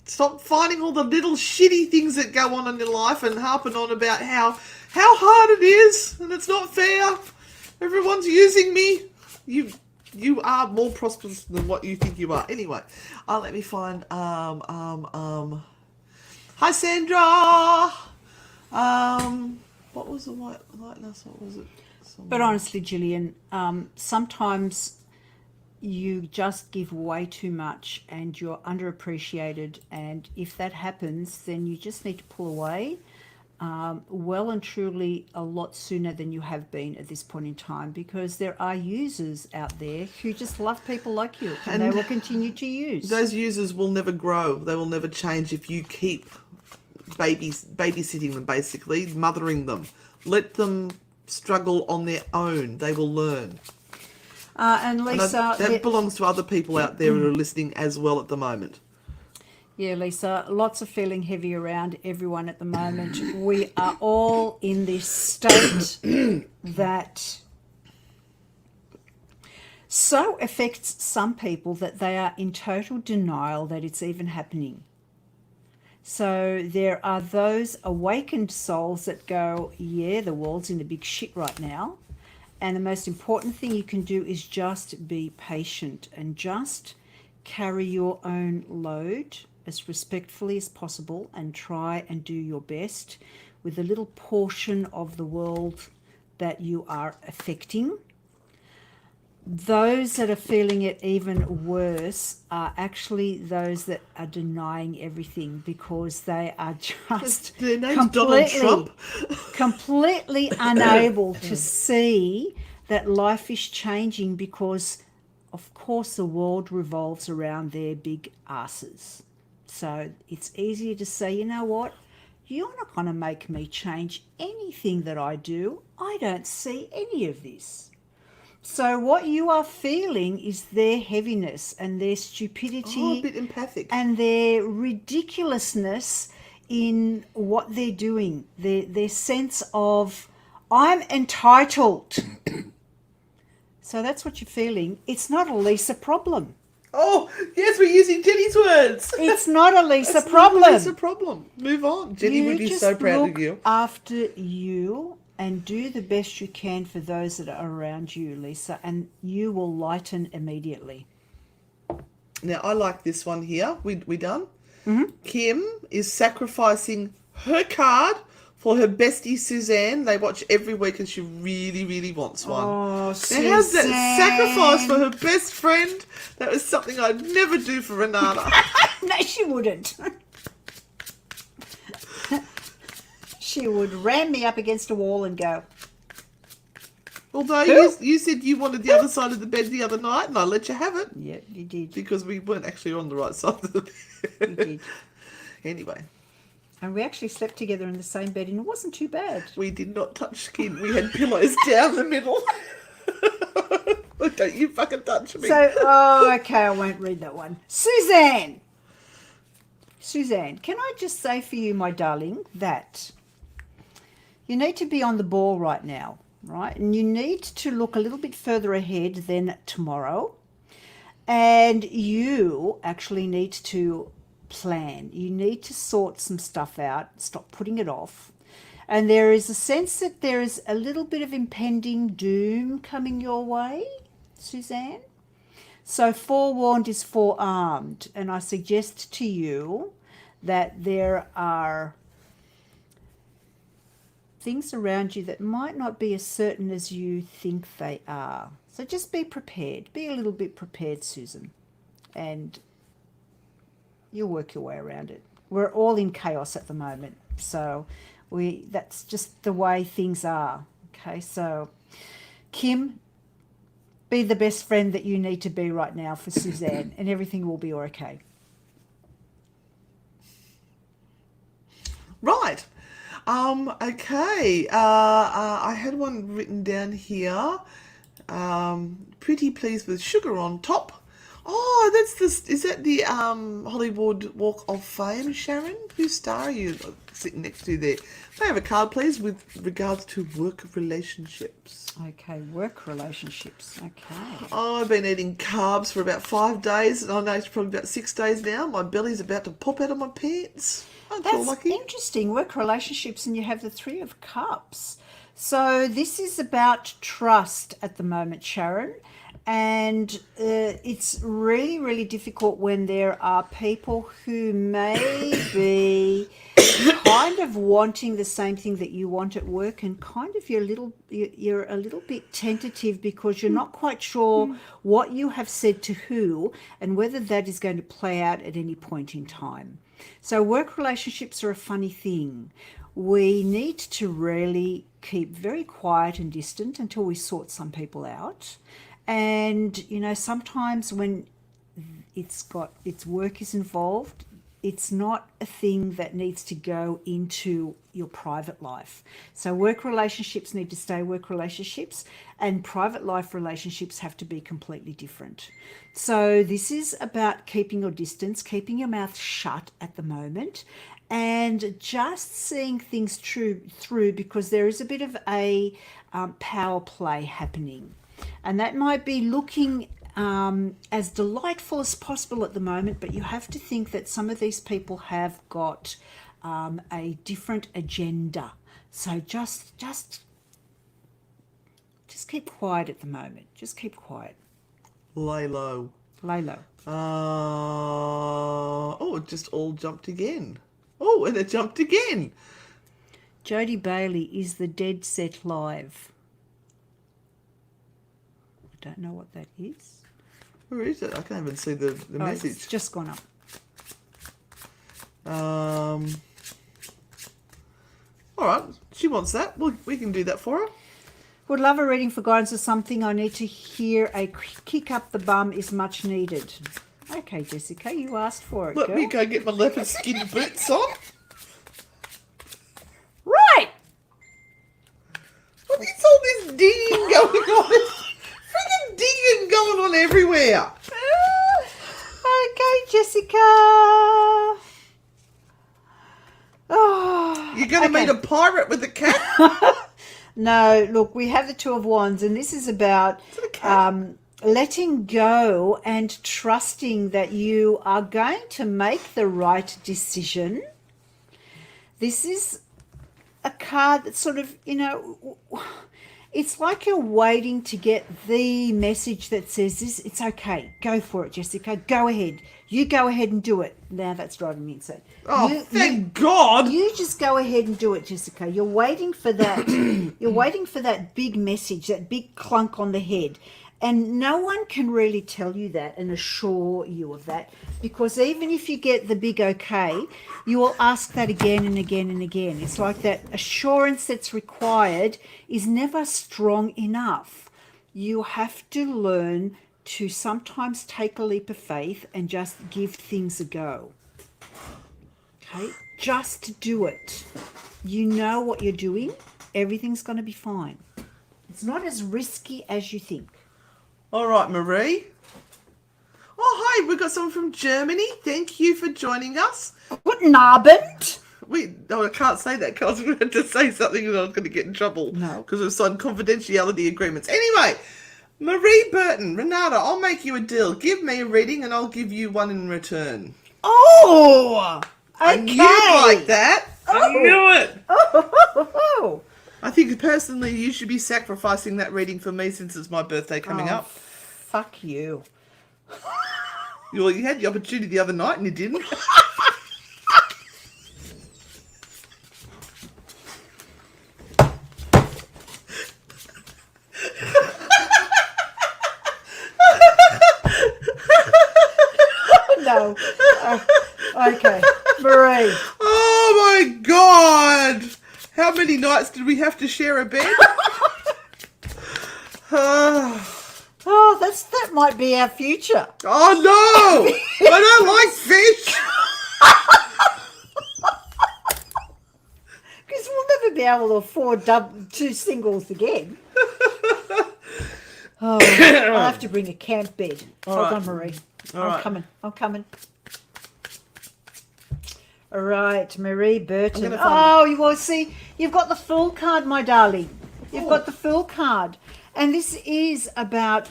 Stop finding all the little shitty things that go on in your life and harping on about how hard it is and it's not fair. Everyone's using me. You are more prosperous than what you think you are. Anyway, let me find Hi Sandra. What was the lightness? What was it? But honestly, Gillian, sometimes you just give way too much and you're underappreciated. And if that happens, then you just need to pull away well and truly a lot sooner than you have been at this point in time, because there are users out there who just love people like you, and they will continue to use. Those users will never grow. They will never change if you keep babysitting them, basically, mothering them. Let them struggle on their own. They will learn. And And Lisa, that belongs to other people out there who are listening as well at the moment. yeah, Lisa, lots of feeling heavy around everyone at the moment. We are all in this state that so affects some people that they are in total denial that it's even happening. So there are those awakened souls that go, yeah, the world's in a big shit right now. And the most important thing you can do is just be patient and just carry your own load as respectfully as possible and try and do your best with the little portion of the world that you are affecting. Those that are feeling it even worse are actually those that are denying everything because they are just Their name's Donald Trump. completely unable to see that life is changing because, of course, the world revolves around their big asses. So it's easier to say, you know what? You're not going to make me change anything that I do. I don't see any of this. So what you are feeling is their heaviness and their stupidity. Oh, a bit empathic. And their ridiculousness in what they're doing. Their sense of, I'm entitled. So that's what you're feeling. It's not a Lisa problem. Oh, yes, we're using Jenny's words. It's not a Lisa It's problem. not a Lisa problem. Move on. Jenny would be just so proud look of you. after you and do the best you can for those that are around you, Lisa, and you will lighten immediately. Now, I like this one here. We done? Mm-hmm. Kim is sacrificing her card for her bestie Suzanne. They watch every week and she really, really wants one. Oh, Suzanne. Now, how's that sacrifice for her best friend? That was something I'd never do for Renata. No, she wouldn't. She would ram me up against a wall and go. Although you said you wanted the other side of the bed the other night and I let you have it. Yeah, you did. Because we weren't actually on the right side of the bed. You did. Anyway. And we actually slept together in the same bed and it wasn't too bad. We did not touch skin. We had pillows down the middle. Don't you fucking touch me. So, okay, I won't read that one. Suzanne, can I just say for you, my darling, that you need to be on the ball right now, right? And you need to look a little bit further ahead than tomorrow. And you actually need to plan. You need to sort some stuff out, stop putting it off. And there is a sense that there is a little bit of impending doom coming your way, Suzanne. So forewarned is forearmed. And I suggest to you that there are things around you that might not be as certain as you think they are. So just be prepared. Be a little bit prepared, Susan. And you'll work your way around it. We're all in chaos at the moment. So that's just the way things are. Okay, so Kim, be the best friend that you need to be right now for Suzanne and everything will be okay. Right. Okay. I had one written down here. Pretty pleased with sugar on top. Oh, is that the Hollywood Walk of Fame, Sharon? Whose star are you sitting next to there? May I have a card, please, with regards to work relationships? Okay, work relationships. Okay. Oh, I've been eating carbs for about 5 days, and I know it's probably about 6 days now. My belly's about to pop out of my pants. I feel That's lucky. interesting. Work relationships, and you have the Three of Cups. So this is about trust at the moment, Sharon. And it's really, really difficult when there are people who may be kind of wanting the same thing that you want at work, and kind of you're a little bit tentative because you're not quite sure what you have said to who and whether that is going to play out at any point in time. So work relationships are a funny thing. We need to really keep very quiet and distant until we sort some people out. And, sometimes when its work is involved, it's not a thing that needs to go into your private life. So work relationships need to stay work relationships, and private life relationships have to be completely different. So this is about keeping your distance, keeping your mouth shut at the moment, and just seeing things through, because there is a bit of a power play happening. And that might be looking as delightful as possible at the moment, but you have to think that some of these people have got a different agenda. So just keep quiet at the moment. Just keep quiet. Lay low. Lay low. Oh, it just all jumped again. Oh, and it jumped again. Jodie Bailey is the Dead Set Live. I don't know what that is. Where is it? I can't even see the message. It's just gone up. All right, she wants that. We can do that for her. Would love a reading for guidance or something. I need to hear a kick up the bum is much needed. Okay, Jessica, you asked for it, Let girl. me go get my leopard skin boots on. Right! What is all this digging going on? Freaking digging going on everywhere. Okay, Jessica. Oh, You're going to meet a pirate with a cat? no, look, we have the Two of Wands, and this is about letting go and trusting that you are going to make the right decision. This is a card that sort of, it's like you're waiting to get the message that says this. It's okay. Go for it, Jessica. Go ahead. You go ahead and do it. Now that's driving me insane. Oh, thank God. You just go ahead and do it, Jessica. You're waiting for that. You're waiting for that big message, that big clunk on the head. And no one can really tell you that and assure you of that, because even if you get the big okay, you will ask that again and again and again. It's like that assurance that's required is never strong enough. You have to learn to sometimes take a leap of faith and just give things a go. Okay? Just do it. You know what you're doing. Everything's going to be fine. It's not as risky as you think. All right, Marie. Oh, hi, we've got someone from Germany. Thank you for joining us. Guten Abend. I can't say that because I was going to say something and I was going to get in trouble. No. Because we've signed confidentiality agreements. Anyway, Marie Burton, Renata, I'll make you a deal. Give me a reading and I'll give you one in return. Oh, okay. I knew you'd like that. I knew it. Oh. I think personally you should be sacrificing that reading for me since it's my birthday coming up. Fuck you. Well, you had the opportunity the other night and you didn't. No. Okay. Marie. Oh my God. How many nights did we have to share a bed? Oh, that might be our future. Oh no! I don't like fish. Because we'll never be able to afford two singles again. Oh, I'll have to bring a camp bed. Hold on, Marie. I'm coming. All right, Marie Burton. Oh, you will see. You've got the Fool card, my darling. You've got the Fool card. And this is about...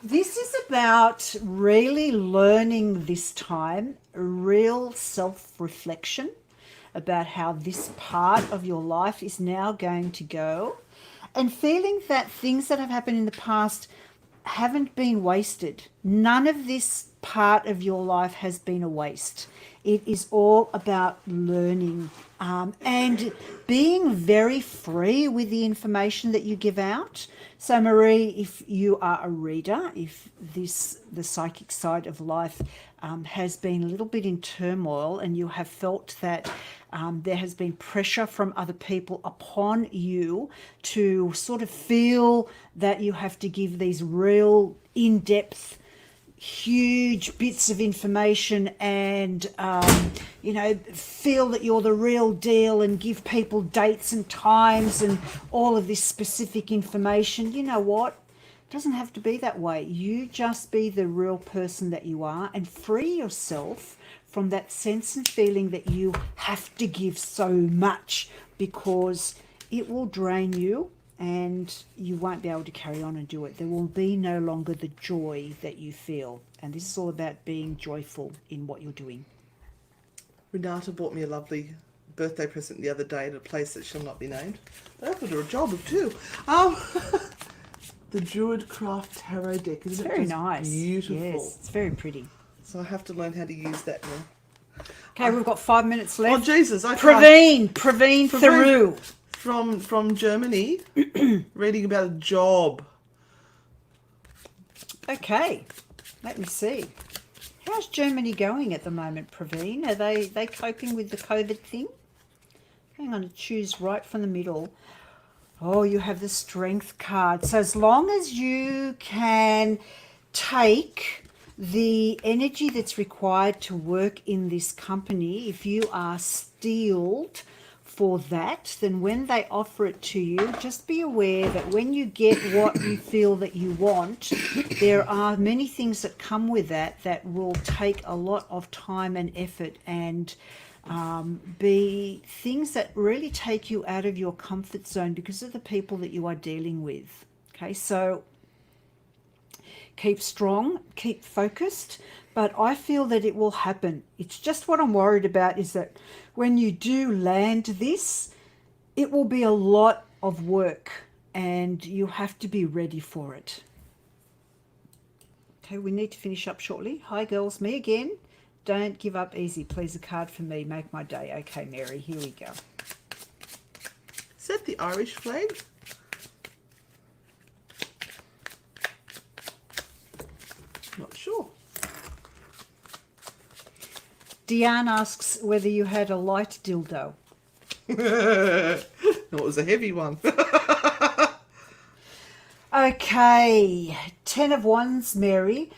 This is about really learning this time, real self-reflection about how this part of your life is now going to go, and feeling that things that have happened in the past haven't been wasted. None of this part of your life has been a waste. It is all about learning and being very free with the information that you give out. So Marie, if you are a reader, if the psychic side of life has been a little bit in turmoil and you have felt that there has been pressure from other people upon you to sort of feel that you have to give these real in-depth huge bits of information and, you know, feel that you're the real deal and give people dates and times and all of this specific information. You know what? It doesn't have to be that way. You just be the real person that you are and free yourself from that sense and feeling that you have to give so much, because it will drain you and you won't be able to carry on and do it. There will be no longer the joy that you feel. And this is all about being joyful in what you're doing. Renata bought me a lovely birthday present the other day at a place that shall not be named. They offered her a job too. The Druid Craft Tarot deck. Isn't It's it very just nice. beautiful? Yes, it's very pretty. So I have to learn how to use that now. Okay, we've got 5 minutes left. Oh Jesus! Praveen Praveen. Theroux. From Germany, reading about a job. Okay, let me see. How's Germany going at the moment, Praveen? Are they coping with the COVID thing? Hang on, choose right from the middle. Oh, you have the Strength card. So as long as you can take the energy that's required to work in this company, if you are steeled for that, then when they offer it to you, just be aware that when you get what you feel that you want, there are many things that come with that that will take a lot of time and effort and be things that really take you out of your comfort zone because of the people that you are dealing with. Okay, so keep strong, keep focused, but I feel that it will happen. It's just what I'm worried about is that when you do land this, it will be a lot of work and you have to be ready for it. Okay, we need to finish up shortly. Hi girls, me again. Don't give up easy. Please, a card for me. Make my day. Okay, Mary, here we go. Is that the Irish flag? Not sure. Deanne asks whether you had a light dildo. No, it was a heavy one. Okay, 10 of Wands, Mary.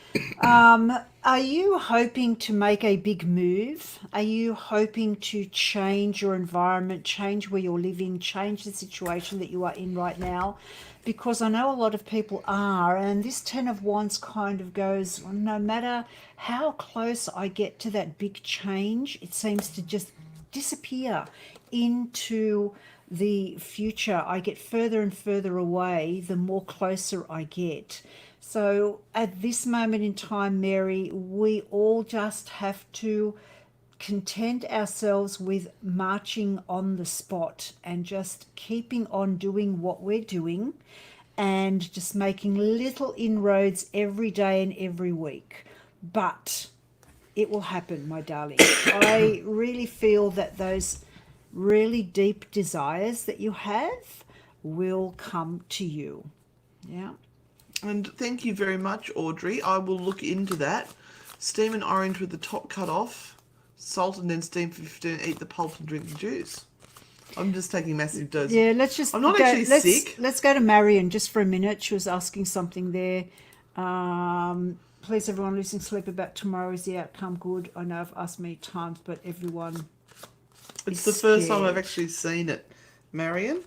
Are you hoping to make a big move? Are you hoping to change your environment, change where you're living, change the situation that you are in right now? Because I know a lot of people are, and this 10 of Wands kind of goes, no matter how close I get to that big change, it seems to just disappear into the future. I get further and further away the more closer I get. So at this moment in time, Mary, we all just have to content ourselves with marching on the spot and just keeping on doing what we're doing and just making little inroads every day and every week. But it will happen, my darling. I really feel that those really deep desires that you have will come to you. Yeah. And thank you very much, Audrey. I will look into that. Steam an orange with the top cut off, salt and then steam for 15, eat the pulp and drink the juice. I'm just taking massive doses. Yeah, let's just I'm not actually sick. Let's go to Marion just for a minute. She was asking something there. Please, everyone listening, sleep about tomorrow. Is the outcome good? I know I've asked many times, but everyone It's the first time I've actually seen it, Marion.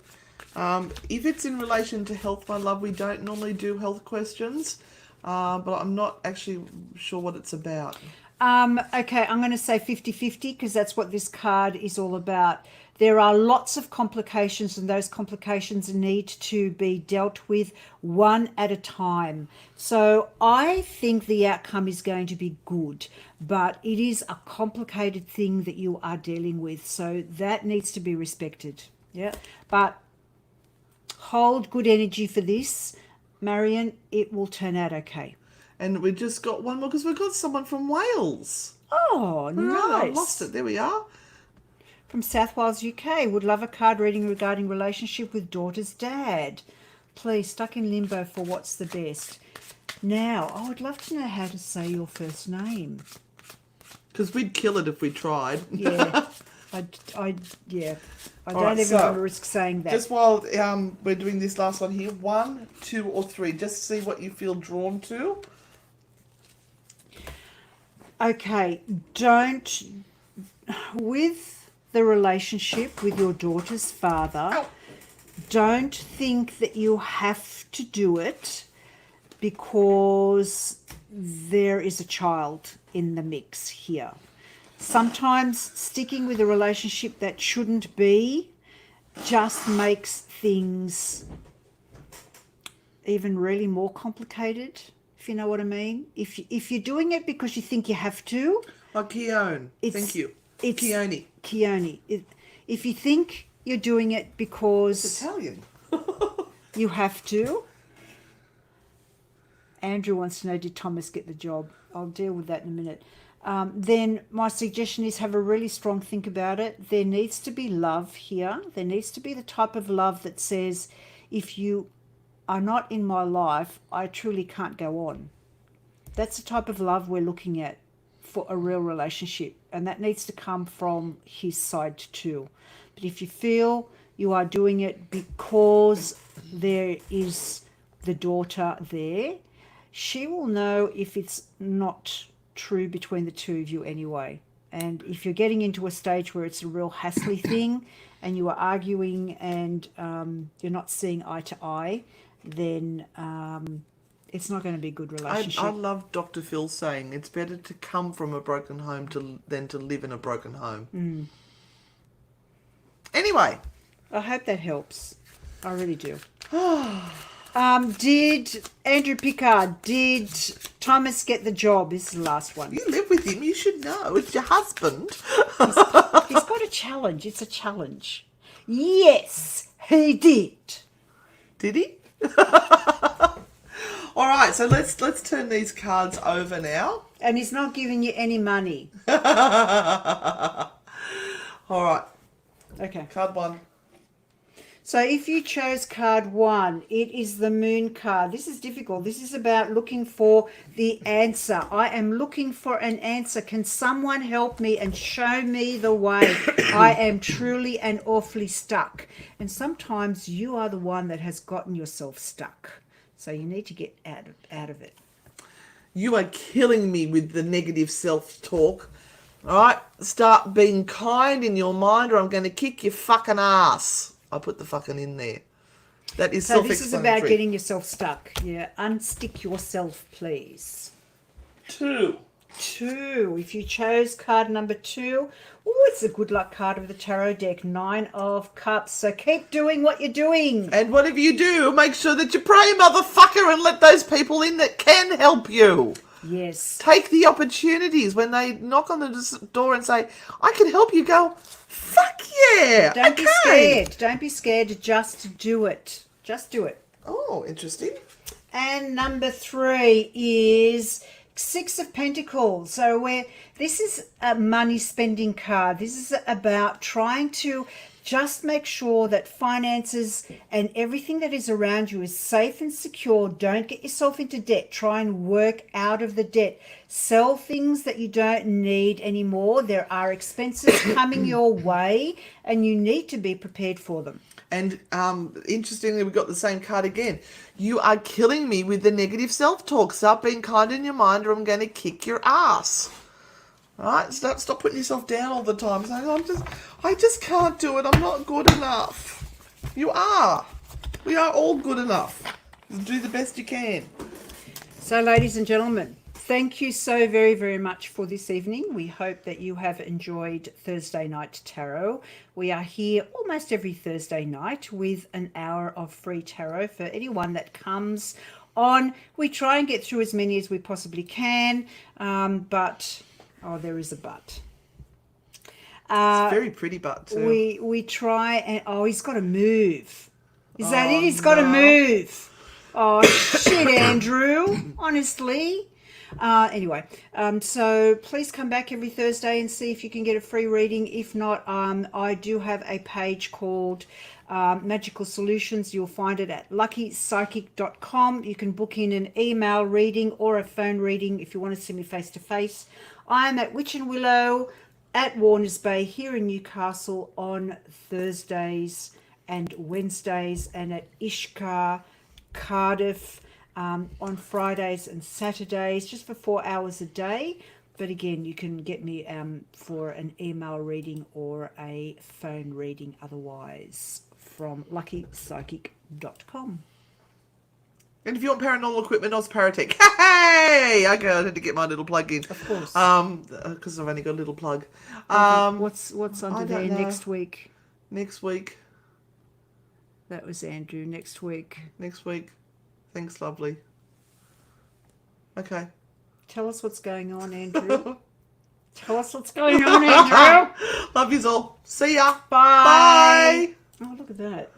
If it's in relation to health, my love, we don't normally do health questions, but I'm not actually sure what it's about. Okay, I'm going to say 50-50 because that's what this card is all about. There are lots of complications and those complications need to be dealt with one at a time. So I think the outcome is going to be good, but it is a complicated thing that you are dealing with. So that needs to be respected. Yeah, but hold good energy for this, Marion. It will turn out okay. And we just got one more because we've got someone from Wales. Oh, nice. I lost it. There we are. From South Wales, UK. Would love a card reading regarding relationship with daughter's dad. Please, stuck in limbo for what's the best. Now, I would love to know how to say your first name. Because we'd kill it if we tried. Yeah. I don't even right, want to risk saying that. Just while we're doing this last one here, 1, 2, or 3. Just see what you feel drawn to. Okay, don't, with the relationship with your daughter's father, don't think that you have to do it because there is a child in the mix here. Sometimes sticking with a relationship that shouldn't be just makes things even really more complicated, if you know what I mean. If you're doing it because you think you have to, Oh, Keone. Thank you. It's Keone. Keone. If you think you're doing it because It's Italian. you have to. Andrew wants to know, did Thomas get the job? I'll deal with that in a minute. Then my suggestion is have a really strong think about it. There needs to be love here. There needs to be the type of love that says, if you are not in my life, I truly can't go on. That's the type of love we're looking at for a real relationship. And that needs to come from his side too. But if you feel you are doing it because there is the daughter there, she will know if it's not true between the two of you anyway. And if you're getting into a stage where it's a real hassly thing and you are arguing and you're not seeing eye to eye, then it's not going to be a good relationship. I love Dr. Phil saying it's better to come from a broken home than to live in a broken home. Anyway. I hope that helps. I really do. Did Andrew Pickard, did Thomas get the job? This is the last one. You live with him. You should know. It's your husband. He's got a challenge. It's a challenge. Yes, he did. Did he? All right, so let's turn these cards over now. And he's not giving you any money. All right. Okay. Card 1. So if you chose card 1, it is the moon card. This is difficult. This is about looking for the answer. I am looking for an answer. Can someone help me and show me the way? I am truly and awfully stuck. And sometimes you are the one that has gotten yourself stuck. So you need to get out of it. You are killing me with the negative self-talk. All right, start being kind in your mind or I'm going to kick your fucking ass. I put the fucking in there. That is So this is self-explanatory. about getting yourself stuck. Yeah, unstick yourself, please. 2. 2. If you chose card number 2, oh, it's a good luck card of the tarot deck. 9 of Cups. So keep doing what you're doing. And whatever you do, make sure that you pray, motherfucker, and let those people in that can help you. Yes. Take the opportunities when they knock on the door and say, I can help you. Go, fuck yeah. Don't be scared. Don't be scared. Just do it. Just do it. Oh, interesting. And number 3 is 6 of Pentacles. So this is a money spending card. This is about trying to just make sure that finances and everything that is around you is safe and secure. Don't get yourself into debt. Try and work out of the debt. Sell things that you don't need anymore. There are expenses coming your way and you need to be prepared for them. And interestingly, we got the same card again. You are killing me with the negative self-talk. Start being kind in your mind or I'm going to kick your ass. All right? Stop putting yourself down all the time. Saying, I just can't do it. I'm not good enough. You are. We are all good enough. Do the best you can. So, ladies and gentlemen, thank you so very, very much for this evening. We hope that you have enjoyed Thursday Night Tarot. We are here almost every Thursday night with an hour of free tarot for anyone that comes on. We try and get through as many as we possibly can, but, oh, there is a but. It's a very pretty butt too. We try and, oh, he's got to move. Is that it? He's got to move. Oh, shit, Andrew. Honestly. Anyway, so please come back every Thursday and see if you can get a free reading. If not, I do have a page called Magical Solutions. You'll find it at luckypsychic.com. You can book in an email reading or a phone reading if you want to see me face to face. I'm at Witch and Willow at Warners Bay here in Newcastle on Thursdays and Wednesdays, and at Ishkar, Cardiff, on Fridays and Saturdays, just for 4 hours a day. But again, you can get me for an email reading or a phone reading otherwise from luckypsychic.com. And if you want paranormal equipment, Ozparatech. Hey! Okay, I had to get my little plug in. Of course. Because I've only got a little plug. What's I under don't there know. next week? Next week. That was Andrew. Next week. Thanks, lovely. Okay. Tell us what's going on, Andrew. Tell us what's going on, Andrew. Love yous all. See ya. Bye. Bye. Oh, look at that.